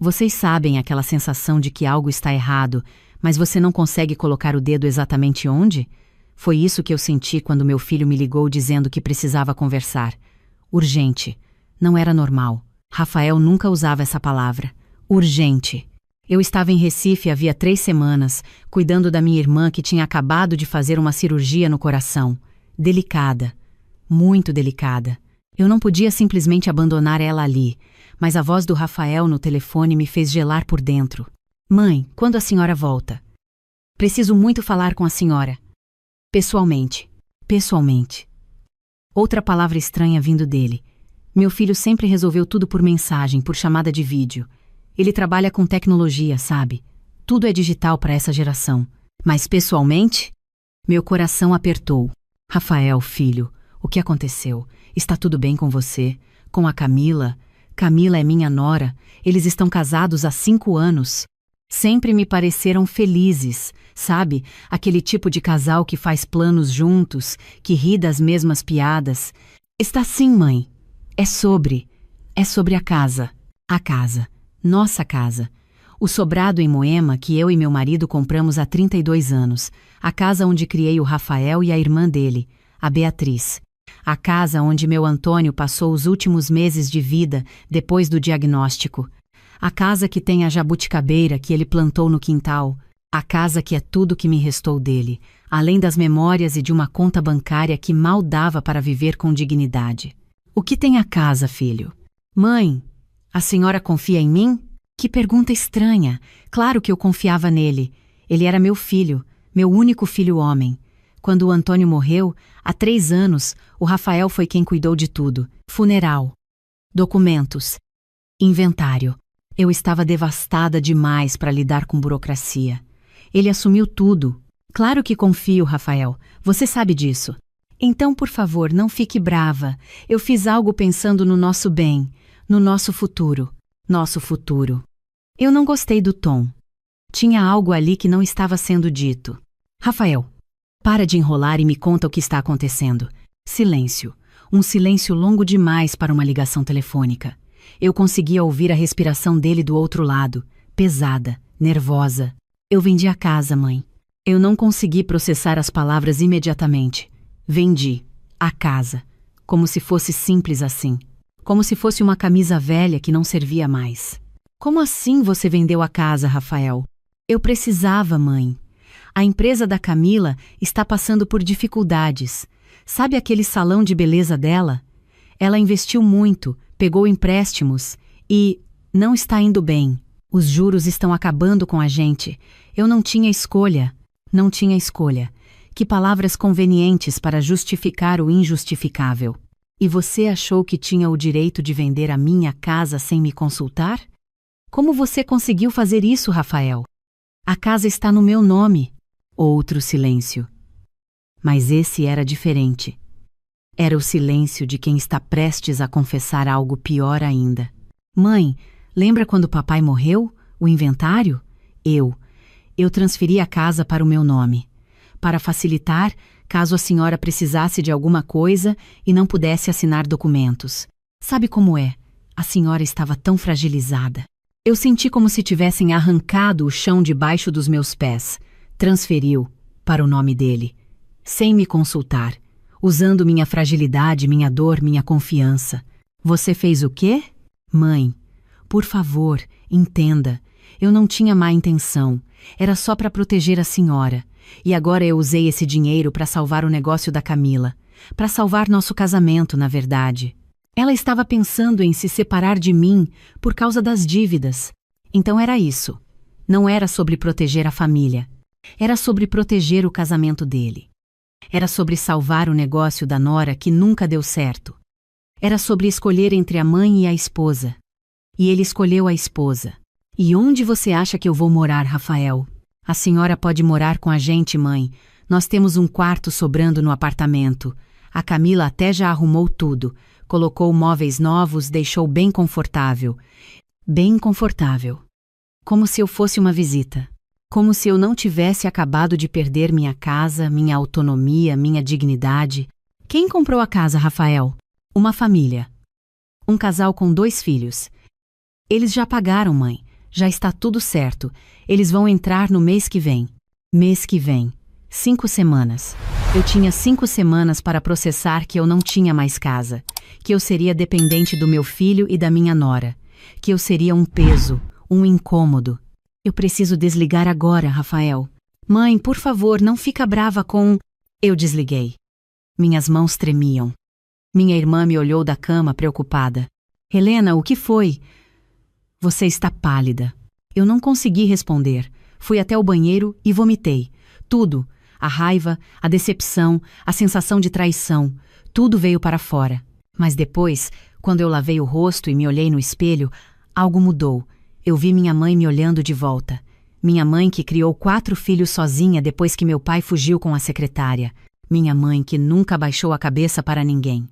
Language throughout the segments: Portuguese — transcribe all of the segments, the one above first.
Vocês sabem aquela sensação de que algo está errado, mas você não consegue colocar o dedo exatamente onde? Foi isso que eu senti quando meu filho me ligou dizendo que precisava conversar. Urgente. Não era normal. Rafael nunca usava essa palavra. Urgente. Eu estava em Recife havia 3 semanas, cuidando da minha irmã que tinha acabado de fazer uma cirurgia no coração. Delicada. Muito delicada. Eu não podia simplesmente abandonar ela ali, mas a voz do Rafael no telefone me fez gelar por dentro. Mãe, quando a senhora volta? Preciso muito falar com a senhora. Pessoalmente. Pessoalmente. Outra palavra estranha vindo dele. Meu filho sempre resolveu tudo por mensagem, por chamada de vídeo. Ele trabalha com tecnologia, sabe? Tudo é digital para essa geração. Mas pessoalmente? Meu coração apertou. Rafael, filho, o que aconteceu? Está tudo bem com você? Com a Camila? Camila é minha nora. Eles estão casados há 5 anos. Sempre me pareceram felizes, sabe? Aquele tipo de casal que faz planos juntos, que ri das mesmas piadas. Está sim, mãe. É sobre a casa. A casa. Nossa casa. O sobrado em Moema que eu e meu marido compramos há 32 anos. A casa onde criei o Rafael e a irmã dele, a Beatriz. A casa onde meu Antônio passou os últimos meses de vida depois do diagnóstico. A casa que tem a jabuticabeira que ele plantou no quintal. A casa que é tudo que me restou dele, além das memórias e de uma conta bancária que mal dava para viver com dignidade. O que tem a casa, filho? Mãe, a senhora confia em mim? Que pergunta estranha. Claro que eu confiava nele. Ele era meu filho, meu único filho homem. Quando o Antônio morreu, há 3 anos, o Rafael foi quem cuidou de tudo. Funeral. Documentos. Inventário. Eu estava devastada demais para lidar com burocracia. Ele assumiu tudo. Claro que confio, Rafael. Você sabe disso. Então, por favor, não fique brava. Eu fiz algo pensando no nosso bem, no nosso futuro. Nosso futuro. Eu não gostei do tom. Tinha algo ali que não estava sendo dito. Rafael, para de enrolar e me conta o que está acontecendo. Silêncio. Um silêncio longo demais para uma ligação telefônica. Eu conseguia ouvir a respiração dele do outro lado, pesada, nervosa. Eu vendi a casa, mãe. Eu não consegui processar as palavras imediatamente. Vendi a casa, como se fosse simples assim. Como se fosse uma camisa velha que não servia mais. Como assim você vendeu a casa, Rafael? Eu precisava, mãe. A empresa da Camila está passando por dificuldades. Sabe aquele salão de beleza dela? Ela investiu muito, pegou empréstimos e não está indo bem. Os juros estão acabando com a gente. Eu não tinha escolha. Não tinha escolha. Que palavras convenientes para justificar o injustificável. E você achou que tinha o direito de vender a minha casa sem me consultar? Como você conseguiu fazer isso, Rafael? A casa está no meu nome. Outro silêncio. Mas esse era diferente. Era o silêncio de quem está prestes a confessar algo pior ainda. Mãe, lembra quando papai morreu? O inventário? Eu transferi a casa para o meu nome. Para facilitar, caso a senhora precisasse de alguma coisa e não pudesse assinar documentos. Sabe como é? A senhora estava tão fragilizada. Eu senti como se tivessem arrancado o chão debaixo dos meus pés. Transferiu para o nome dele, sem me consultar, usando minha fragilidade, minha dor, minha confiança. Você fez o quê? Mãe, por favor, entenda. Eu não tinha má intenção. Era só para proteger a senhora. E agora eu usei esse dinheiro para salvar o negócio da Camila. Para salvar nosso casamento, na verdade. Ela estava pensando em se separar de mim por causa das dívidas. Então era isso. Não era sobre proteger a família. Era sobre proteger o casamento dele. Era sobre salvar o negócio da nora que nunca deu certo. Era sobre escolher entre a mãe e a esposa. E ele escolheu a esposa. E onde você acha que eu vou morar, Rafael? A senhora pode morar com a gente, mãe. Nós temos um quarto sobrando no apartamento. A Camila até já arrumou tudo. Colocou móveis novos, deixou bem confortável. Bem confortável. Como se eu fosse uma visita. Como se eu não tivesse acabado de perder minha casa, minha autonomia, minha dignidade. Quem comprou a casa, Rafael? Uma família. Um casal com 2 filhos. Eles já pagaram, mãe. Já está tudo certo. Eles vão entrar no mês que vem. Mês que vem. 5 semanas. Eu tinha 5 semanas para processar que eu não tinha mais casa, que eu seria dependente do meu filho e da minha nora, que eu seria um peso, um incômodo. Eu preciso desligar agora, Rafael. Mãe, por favor, não fica brava com... Eu desliguei. Minhas mãos tremiam. Minha irmã me olhou da cama preocupada. Helena, o que foi? Você está pálida. Eu não consegui responder. Fui até o banheiro e vomitei. Tudo. A raiva, a decepção, a sensação de traição. Tudo veio para fora. Mas depois, quando eu lavei o rosto e me olhei no espelho, algo mudou. Eu vi minha mãe me olhando de volta. Minha mãe que criou 4 filhos sozinha depois que meu pai fugiu com a secretária. Minha mãe que nunca baixou a cabeça para ninguém.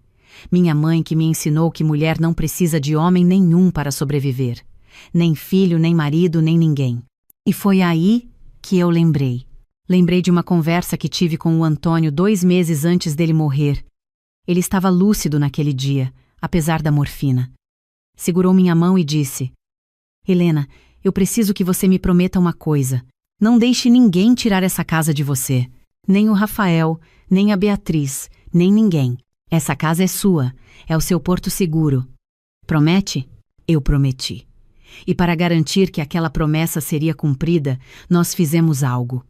Minha mãe que me ensinou que mulher não precisa de homem nenhum para sobreviver. Nem filho, nem marido, nem ninguém. E foi aí que eu lembrei. Lembrei de uma conversa que tive com o Antônio 2 meses antes dele morrer. Ele estava lúcido naquele dia, apesar da morfina. Segurou minha mão e disse: Helena, eu preciso que você me prometa uma coisa. Não deixe ninguém tirar essa casa de você. Nem o Rafael, nem a Beatriz, nem ninguém. Essa casa é sua, é o seu porto seguro. Promete? Eu prometi. E para garantir que aquela promessa seria cumprida, nós fizemos algo.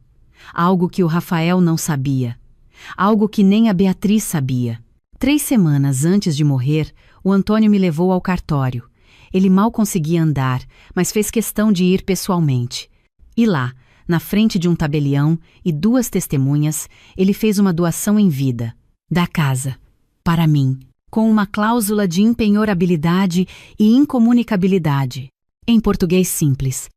Algo que o Rafael não sabia. Algo que nem a Beatriz sabia. 3 semanas antes de morrer, o Antônio me levou ao cartório. Ele mal conseguia andar, mas fez questão de ir pessoalmente. E lá, na frente de um tabelião e 2 testemunhas, ele fez uma doação em vida. Da casa. Para mim. Com uma cláusula de impenhorabilidade e incomunicabilidade. Em português simples.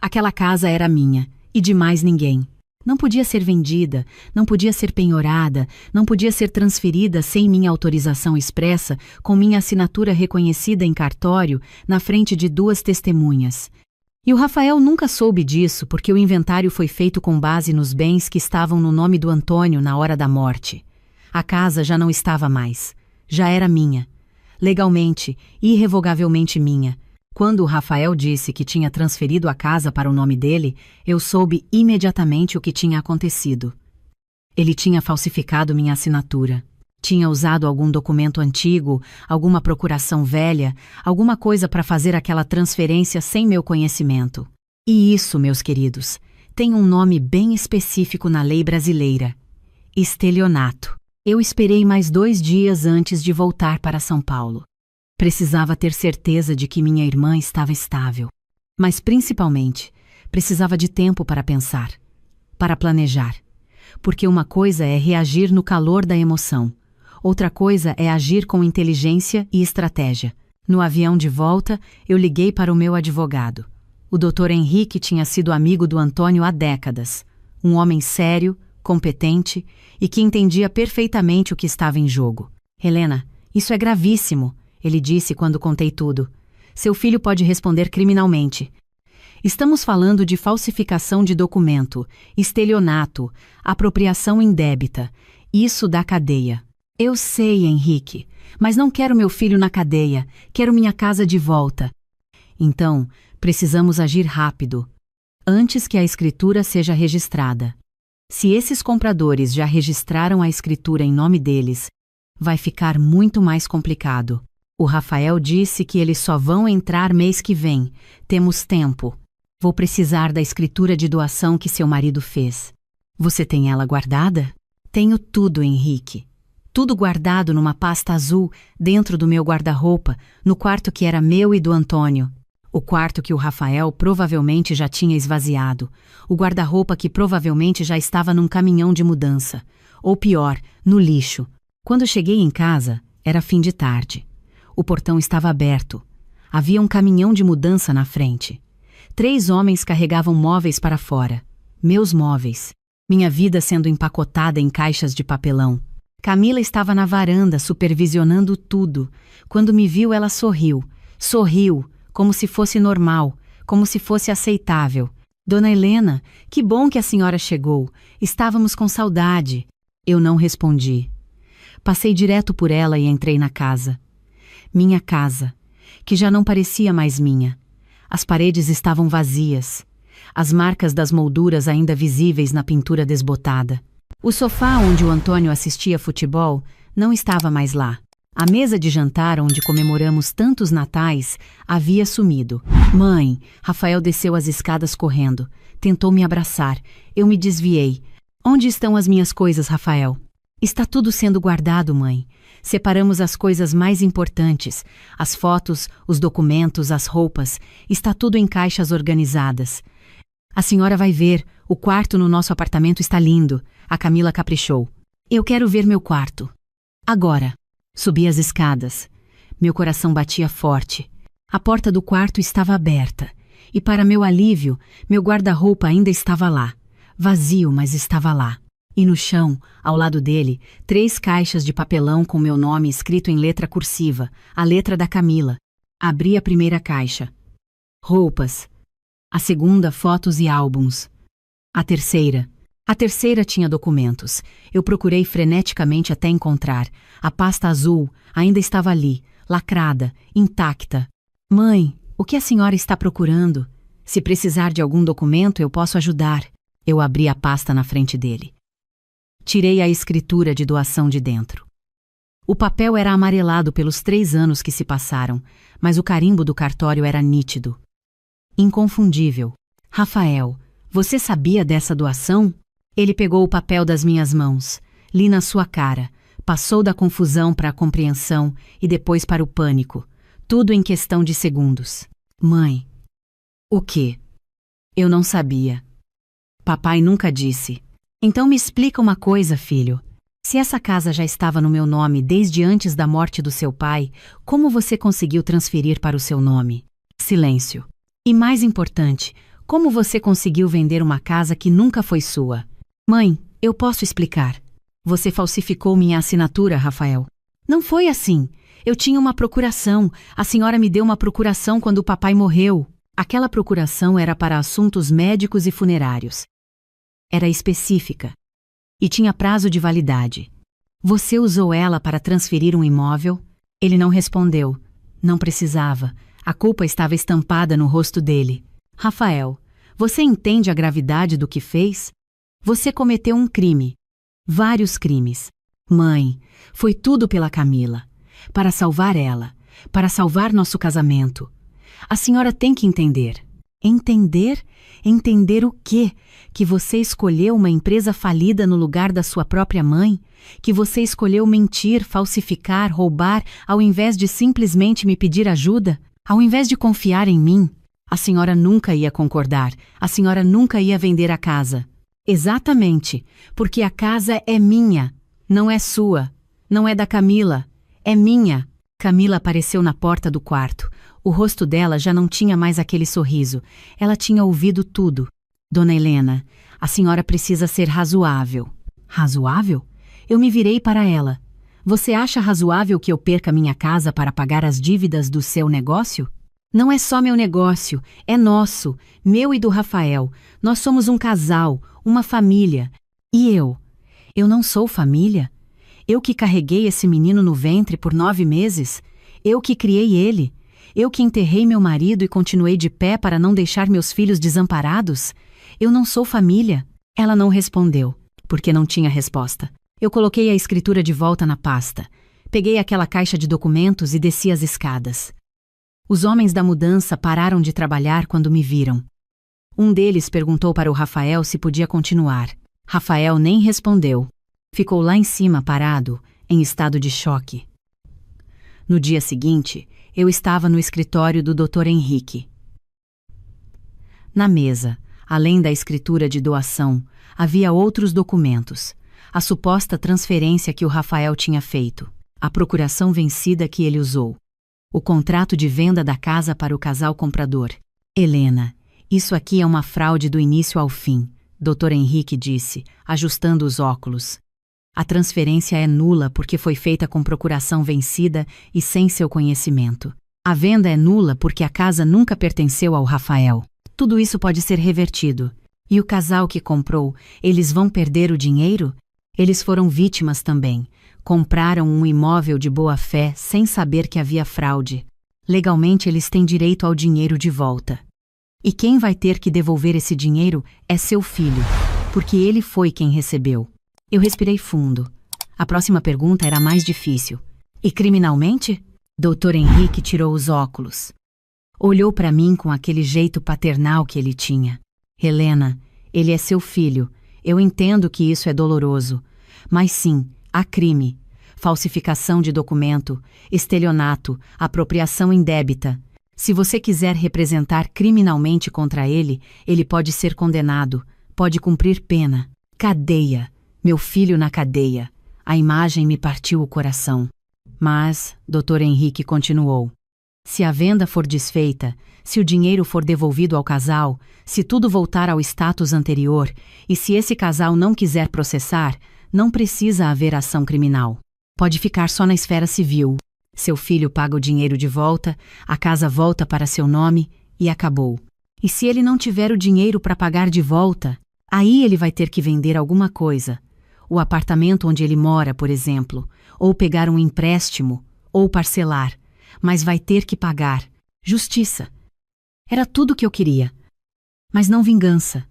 Aquela casa era minha, e de mais ninguém. Não podia ser vendida, não podia ser penhorada, não podia ser transferida sem minha autorização expressa, com minha assinatura reconhecida em cartório, na frente de 2 testemunhas. E o Rafael nunca soube disso porque o inventário foi feito com base nos bens que estavam no nome do Antônio na hora da morte. A casa já não estava mais. Já era minha. Legalmente, irrevogavelmente minha. Quando o Rafael disse que tinha transferido a casa para o nome dele, eu soube imediatamente o que tinha acontecido. Ele tinha falsificado minha assinatura. Tinha usado algum documento antigo, alguma procuração velha, alguma coisa para fazer aquela transferência sem meu conhecimento. E isso, meus queridos, tem um nome bem específico na lei brasileira: estelionato. Eu esperei mais 2 dias antes de voltar para São Paulo. Precisava ter certeza de que minha irmã estava estável. Mas, principalmente, precisava de tempo para pensar, para planejar. Porque uma coisa é reagir no calor da emoção. Outra coisa é agir com inteligência e estratégia. No avião de volta, eu liguei para o meu advogado. O Dr. Henrique tinha sido amigo do Antônio há décadas. Um homem sério, competente e que entendia perfeitamente o que estava em jogo. Helena, isso é gravíssimo, ele disse quando contei tudo. Seu filho pode responder criminalmente. Estamos falando de falsificação de documento, estelionato, apropriação indébita. Isso dá cadeia. Eu sei, Henrique, mas não quero meu filho na cadeia. Quero minha casa de volta. Então, precisamos agir rápido, antes que a escritura seja registrada. Se esses compradores já registraram a escritura em nome deles, vai ficar muito mais complicado. O Rafael disse que eles só vão entrar mês que vem. Temos tempo. Vou precisar da escritura de doação que seu marido fez. Você tem ela guardada? Tenho tudo, Henrique. Tudo guardado numa pasta azul, dentro do meu guarda-roupa, no quarto que era meu e do Antônio. O quarto que o Rafael provavelmente já tinha esvaziado. O guarda-roupa que provavelmente já estava num caminhão de mudança. Ou pior, no lixo. Quando cheguei em casa, era fim de tarde. O portão estava aberto. Havia um caminhão de mudança na frente. 3 homens carregavam móveis para fora. Meus móveis. Minha vida sendo empacotada em caixas de papelão. Camila estava na varanda supervisionando tudo. Quando me viu, ela sorriu. Sorriu, como se fosse normal, como se fosse aceitável. Dona Helena, que bom que a senhora chegou. Estávamos com saudade. Eu não respondi. Passei direto por ela e entrei na casa. Minha casa, que já não parecia mais minha. As paredes estavam vazias, as marcas das molduras ainda visíveis na pintura desbotada. O sofá onde o Antônio assistia futebol não estava mais lá. A mesa de jantar onde comemoramos tantos natais havia sumido. Mãe, Rafael desceu as escadas correndo. Tentou me abraçar. Eu me desviei. Onde estão as minhas coisas, Rafael? Está tudo sendo guardado, mãe. Separamos as coisas mais importantes. As fotos, os documentos, as roupas. Está tudo em caixas organizadas. A senhora vai ver. O quarto no nosso apartamento está lindo. A Camila caprichou. Eu quero ver meu quarto. Agora. Subi as escadas. Meu coração batia forte. A porta do quarto estava aberta. E para meu alívio, meu guarda-roupa ainda estava lá. Vazio, mas estava lá. E no chão, ao lado dele, 3 caixas de papelão com meu nome escrito em letra cursiva, a letra da Camila. Abri a primeira caixa. Roupas. A segunda, fotos e álbuns. A terceira tinha documentos. Eu procurei freneticamente até encontrar. A pasta azul ainda estava ali, lacrada, intacta. Mãe, o que a senhora está procurando? Se precisar de algum documento, eu posso ajudar. Eu abri a pasta na frente dele. Tirei a escritura de doação de dentro. O papel era amarelado pelos 3 anos que se passaram, mas o carimbo do cartório era nítido. Inconfundível. Rafael, você sabia dessa doação? Ele pegou o papel das minhas mãos, li na sua cara, passou da confusão para a compreensão e depois para o pânico, tudo em questão de segundos. Mãe. O quê? Eu não sabia. Papai nunca disse. Então me explica uma coisa, filho. Se essa casa já estava no meu nome desde antes da morte do seu pai, como você conseguiu transferir para o seu nome? Silêncio. E mais importante, como você conseguiu vender uma casa que nunca foi sua? Mãe, eu posso explicar. Você falsificou minha assinatura, Rafael. Não foi assim. Eu tinha uma procuração. A senhora me deu uma procuração quando o papai morreu. Aquela procuração era para assuntos médicos e funerários. Era específica. E tinha prazo de validade. Você usou ela para transferir um imóvel? Ele não respondeu. Não precisava. A culpa estava estampada no rosto dele. Rafael, você entende a gravidade do que fez? Você cometeu um crime. Vários crimes. Mãe, foi tudo pela Camila. Para salvar ela. Para salvar nosso casamento. A senhora tem que entender. Entender? Entender o quê? Que você escolheu uma empresa falida no lugar da sua própria mãe? Que você escolheu mentir, falsificar, roubar, ao invés de simplesmente me pedir ajuda? Ao invés de confiar em mim? A senhora nunca ia concordar. A senhora nunca ia vender a casa. Exatamente, porque a casa é minha, não é sua, não é da Camila, é minha. Camila apareceu na porta do quarto. O rosto dela já não tinha mais aquele sorriso. Ela tinha ouvido tudo. Dona Helena, a senhora precisa ser razoável. Razoável? Eu me virei para ela. Você acha razoável que eu perca minha casa para pagar as dívidas do seu negócio? Não é só meu negócio, é nosso, meu e do Rafael. Nós somos um casal, uma família. E eu? Eu não sou família? Eu que carreguei esse menino no ventre por 9 meses? Eu que criei ele? Eu que enterrei meu marido e continuei de pé para não deixar meus filhos desamparados? Eu não sou família? Ela não respondeu, porque não tinha resposta. Eu coloquei a escritura de volta na pasta. Peguei aquela caixa de documentos e desci as escadas. Os homens da mudança pararam de trabalhar quando me viram. Um deles perguntou para o Rafael se podia continuar. Rafael nem respondeu. Ficou lá em cima parado, em estado de choque. No dia seguinte, eu estava no escritório do Dr. Henrique. Na mesa, além da escritura de doação, havia outros documentos. A suposta transferência que o Rafael tinha feito. A procuração vencida que ele usou. O contrato de venda da casa para o casal comprador. Helena, isso aqui é uma fraude do início ao fim, Dr. Henrique disse, ajustando os óculos. A transferência é nula porque foi feita com procuração vencida e sem seu conhecimento. A venda é nula porque a casa nunca pertenceu ao Rafael. Tudo isso pode ser revertido. E o casal que comprou, eles vão perder o dinheiro? Eles foram vítimas também. Compraram um imóvel de boa fé sem saber que havia fraude. Legalmente eles têm direito ao dinheiro de volta. E quem vai ter que devolver esse dinheiro é seu filho, porque ele foi quem recebeu. Eu respirei fundo. A próxima pergunta era mais difícil. E criminalmente? Dr. Henrique tirou os óculos. Olhou para mim com aquele jeito paternal que ele tinha. Helena, ele é seu filho. Eu entendo que isso é doloroso. Mas sim, há crime. Falsificação de documento, estelionato, apropriação indébita. Se você quiser representar criminalmente contra ele, ele pode ser condenado, pode cumprir pena. Cadeia. Meu filho na cadeia. A imagem me partiu o coração. Mas, Dr. Henrique continuou. Se a venda for desfeita, se o dinheiro for devolvido ao casal, se tudo voltar ao status anterior, e se esse casal não quiser processar, não precisa haver ação criminal. Pode ficar só na esfera civil. Seu filho paga o dinheiro de volta, a casa volta para seu nome e acabou. E se ele não tiver o dinheiro para pagar de volta, aí ele vai ter que vender alguma coisa. O apartamento onde ele mora, por exemplo, ou pegar um empréstimo, ou parcelar, mas vai ter que pagar. Justiça. Era tudo o que eu queria. Mas não vingança.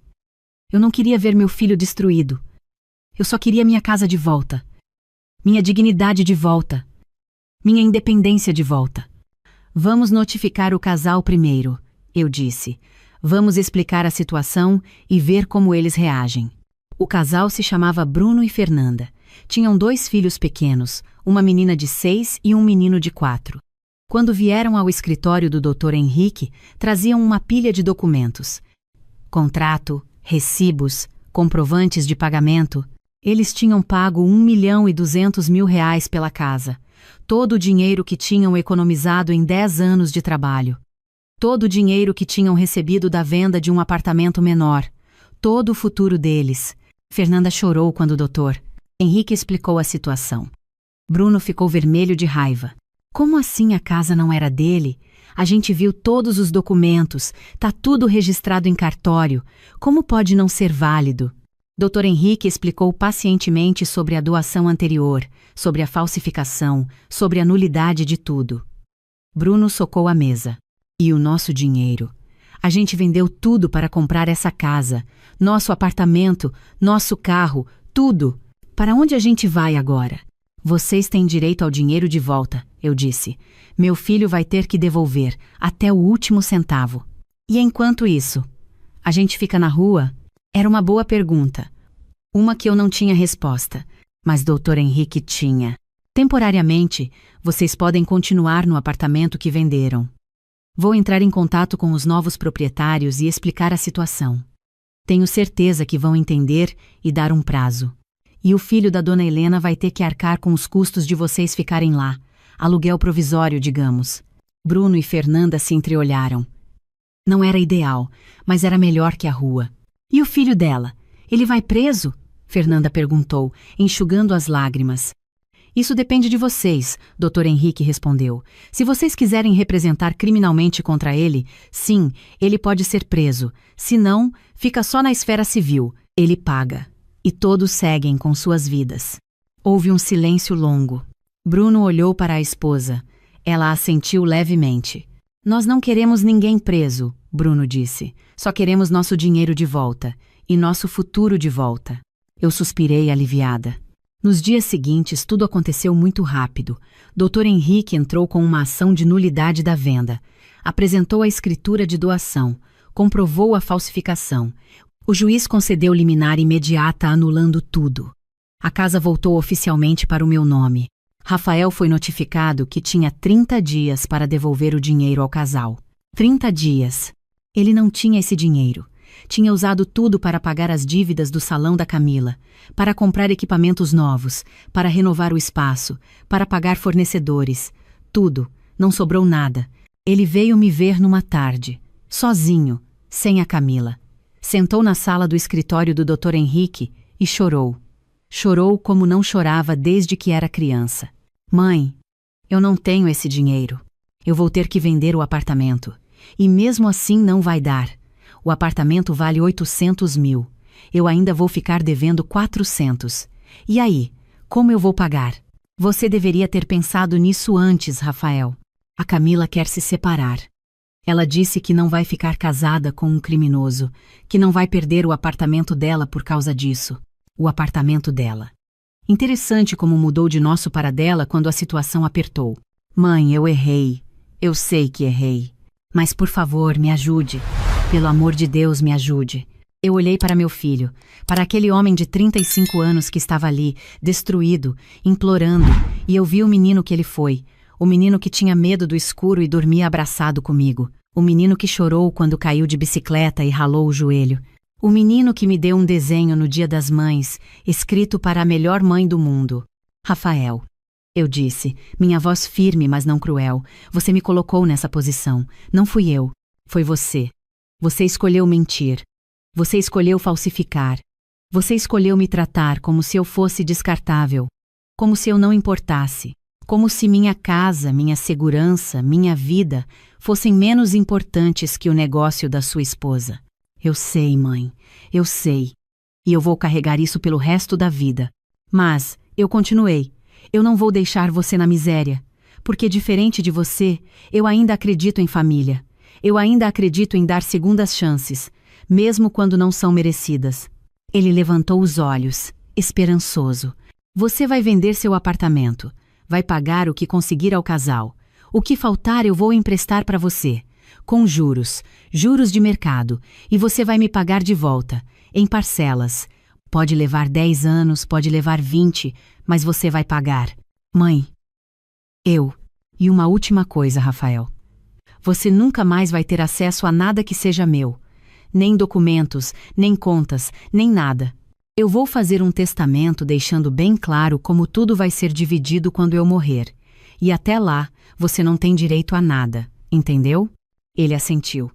Eu não queria ver meu filho destruído. Eu só queria minha casa de volta. Minha dignidade de volta. Minha independência de volta. Vamos notificar o casal primeiro, eu disse. Vamos explicar a situação e ver como eles reagem. O casal se chamava Bruno e Fernanda. Tinham 2 filhos pequenos, uma menina de 6 e um menino de 4. Quando vieram ao escritório do Dr. Henrique, traziam uma pilha de documentos. Contrato, recibos, comprovantes de pagamento. Eles tinham pago R$ 1.200.000 pela casa. Todo o dinheiro que tinham economizado em 10 anos de trabalho. Todo o dinheiro que tinham recebido da venda de um apartamento menor. Todo o futuro deles. Fernanda chorou quando o Dr. Henrique explicou a situação. Bruno ficou vermelho de raiva. Como assim a casa não era dele? A gente viu todos os documentos, tá tudo registrado em cartório. Como pode não ser válido? Dr. Henrique explicou pacientemente sobre a doação anterior, sobre a falsificação, sobre a nulidade de tudo. Bruno socou a mesa. E o nosso dinheiro? A gente vendeu tudo para comprar essa casa. Nosso apartamento, nosso carro, tudo. Para onde a gente vai agora? Vocês têm direito ao dinheiro de volta, eu disse. Meu filho vai ter que devolver, até o último centavo. E enquanto isso, a gente fica na rua? Era uma boa pergunta. Uma que eu não tinha resposta, mas Dr. Henrique tinha. Temporariamente, vocês podem continuar no apartamento que venderam. Vou entrar em contato com os novos proprietários e explicar a situação. Tenho certeza que vão entender e dar um prazo. E o filho da dona Helena vai ter que arcar com os custos de vocês ficarem lá. Aluguel provisório, digamos. Bruno e Fernanda se entreolharam. Não era ideal, mas era melhor que a rua. E o filho dela? Ele vai preso? Fernanda perguntou, enxugando as lágrimas. Isso depende de vocês, Dr. Henrique respondeu. Se vocês quiserem representar criminalmente contra ele, sim, ele pode ser preso. Se não, fica só na esfera civil. Ele paga. E todos seguem com suas vidas. Houve um silêncio longo. Bruno olhou para a esposa. Ela assentiu levemente. Nós não queremos ninguém preso, Bruno disse. Só queremos nosso dinheiro de volta. E nosso futuro de volta. Eu suspirei aliviada. Nos dias seguintes, tudo aconteceu muito rápido. Dr. Henrique entrou com uma ação de nulidade da venda. Apresentou a escritura de doação. Comprovou a falsificação. O juiz concedeu liminar imediata anulando tudo. A casa voltou oficialmente para o meu nome. Rafael foi notificado que tinha 30 dias para devolver o dinheiro ao casal. 30 dias. Ele não tinha esse dinheiro. Tinha usado tudo para pagar as dívidas do salão da Camila, para comprar equipamentos novos, para renovar o espaço, para pagar fornecedores. Tudo. Não sobrou nada. Ele veio me ver numa tarde, sozinho, sem a Camila. Sentou na sala do escritório do Dr. Henrique e chorou. Chorou como não chorava desde que era criança. Mãe, eu não tenho esse dinheiro. Eu vou ter que vender o apartamento. E mesmo assim não vai dar. O apartamento vale 800 mil. Eu ainda vou ficar devendo 400. E aí, como eu vou pagar? Você deveria ter pensado nisso antes, Rafael. A Camila quer se separar. Ela disse que não vai ficar casada com um criminoso, que não vai perder o apartamento dela por causa disso. O apartamento dela. Interessante como mudou de nosso para dela quando a situação apertou. Mãe, eu errei. Eu sei que errei. Mas por favor, me ajude. Pelo amor de Deus, me ajude. Eu olhei para meu filho, para aquele homem de 35 anos que estava ali, destruído, implorando, e eu vi o menino que ele foi. O menino que tinha medo do escuro e dormia abraçado comigo. O menino que chorou quando caiu de bicicleta e ralou o joelho. O menino que me deu um desenho no Dia das Mães, escrito para a melhor mãe do mundo. Rafael. Eu disse, minha voz firme, mas não cruel. Você me colocou nessa posição. Não fui eu. Foi você. Você escolheu mentir. Você escolheu falsificar. Você escolheu me tratar como se eu fosse descartável. Como se eu não importasse. Como se minha casa, minha segurança, minha vida fossem menos importantes que o negócio da sua esposa. Eu sei, mãe. Eu sei. E eu vou carregar isso pelo resto da vida. Mas eu continuei. Eu não vou deixar você na miséria. Porque, diferente de você, eu ainda acredito em família. Eu ainda acredito em dar segundas chances, mesmo quando não são merecidas. Ele levantou os olhos, esperançoso. Você vai vender seu apartamento. Vai pagar o que conseguir ao casal. O que faltar eu vou emprestar para você. Com juros. Juros de mercado. E você vai me pagar de volta. Em parcelas. Pode levar 10 anos, pode levar 20, mas você vai pagar. Mãe. E uma última coisa, Rafael. Você nunca mais vai ter acesso a nada que seja meu. Nem documentos, nem contas, nem nada. Eu vou fazer um testamento deixando bem claro como tudo vai ser dividido quando eu morrer. E até lá, você não tem direito a nada, entendeu? Ele assentiu.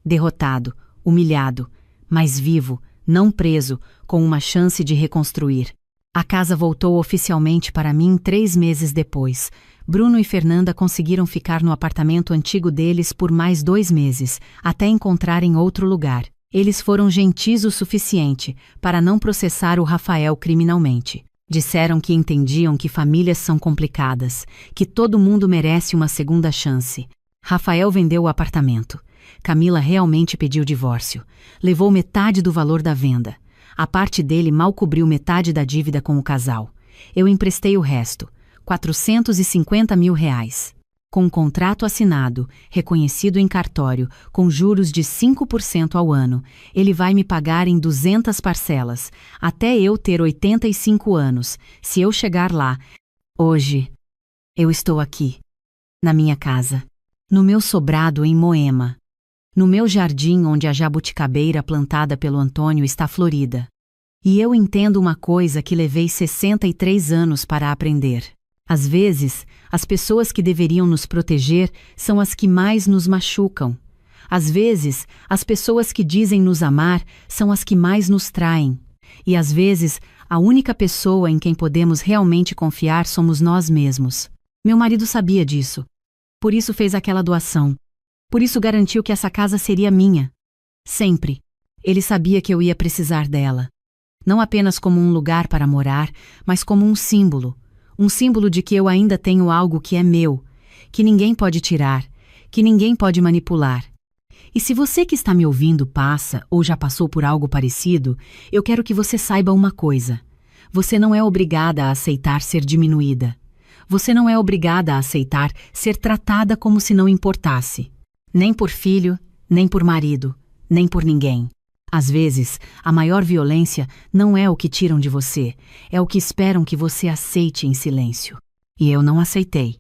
Derrotado, humilhado, mas vivo, não preso, com uma chance de reconstruir. A casa voltou oficialmente para mim 3 meses depois. Bruno e Fernanda conseguiram ficar no apartamento antigo deles por mais 2 meses, até encontrarem outro lugar. Eles foram gentis o suficiente para não processar o Rafael criminalmente. Disseram que entendiam que famílias são complicadas, que todo mundo merece uma segunda chance. Rafael vendeu o apartamento. Camila realmente pediu divórcio. Levou metade do valor da venda. A parte dele mal cobriu metade da dívida com o casal. Eu emprestei o resto, R$450 mil. Com um contrato assinado, reconhecido em cartório, com juros de 5% ao ano, ele vai me pagar em 200 parcelas, até eu ter 85 anos, se eu chegar lá. Hoje, eu estou aqui, na minha casa, no meu sobrado em Moema. No meu jardim onde a jabuticabeira plantada pelo Antônio está florida. E eu entendo uma coisa que levei 63 anos para aprender. Às vezes, as pessoas que deveriam nos proteger são as que mais nos machucam. Às vezes, as pessoas que dizem nos amar são as que mais nos traem. E às vezes, a única pessoa em quem podemos realmente confiar somos nós mesmos. Meu marido sabia disso. Por isso fez aquela doação. Por isso garantiu que essa casa seria minha. Sempre. Ele sabia que eu ia precisar dela. Não apenas como um lugar para morar, mas como um símbolo. Um símbolo de que eu ainda tenho algo que é meu, que ninguém pode tirar, que ninguém pode manipular. E se você que está me ouvindo passa ou já passou por algo parecido, eu quero que você saiba uma coisa. Você não é obrigada a aceitar ser diminuída. Você não é obrigada a aceitar ser tratada como se não importasse. Nem por filho, nem por marido, nem por ninguém. Às vezes, a maior violência não é o que tiram de você, é o que esperam que você aceite em silêncio. E eu não aceitei.